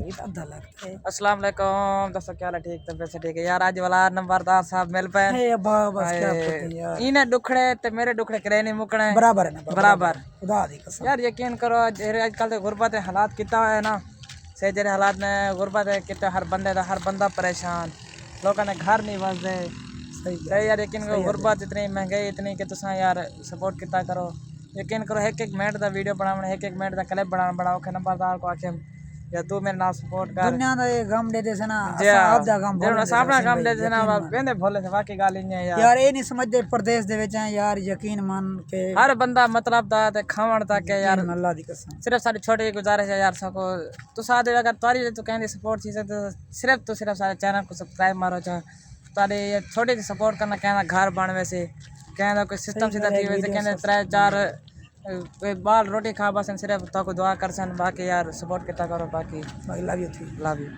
ये तो अद्धा लगता है। अस्सलाम वालेकुम दोस्तों, क्या हाल है? ठीक तबीयत से ठीक है यार। आज वाला नंबरदार साहब मिल पे ए बस क्या पता यार, इन्हें दुखड़े ते मेरे दुखड़े करे नहीं मुकने बराबर है ना, बराबर। खुदा दी कसम। यार यकीन करो अजकल तो गुरबत दे हालात किता है ना, सही जेरे हालात ने गुरबत है किता, हर बंदा परेशान, लोगों ने घर नहीं बसदे। सही यार, यकीन करो गुरबत इतनी महंगाई इतनी कि तुसा यार सपोर्ट किता करो। यकीन करो एक एक मिनट का वीडियो बनाना, एक एक मिनट का क्लिप बनाओ के नंबरदार को आखे या तू मेरे नाल सपोर्ट कर। दुनिया दा ये गम दे देसे ना, जी असा हाँ, आपदा गम भोल जो अपना काम दे देना कहते भोले से बाकी गाल ही नहीं है यार। यार ये नहीं समझदे प्रदेश दे विच हैं यार, यकीन मान के हर बंदा मतलब दा ते खावण तक है यार। अल्लाह दी कसम। सिर्फ सारी छोटी गुजारिश है यार सको तो साथ अगर तुम्हारी तो कहने सपोर्ट चीज़ तो सिर्फ सारे चैनल को सब्सक्राइब मारो चाहे तुम्हारी ये छोटी सी सपोर्ट करना, कहना घर बन वैसे कहना कोई सिस्टम सीधा थी वैसे कहने 3-4 बाल रोटी खा बस सिर्फ तो दुआ कर सन, बाकी यार सपोर्ट कितना करो, बाकी लव यू। Love you.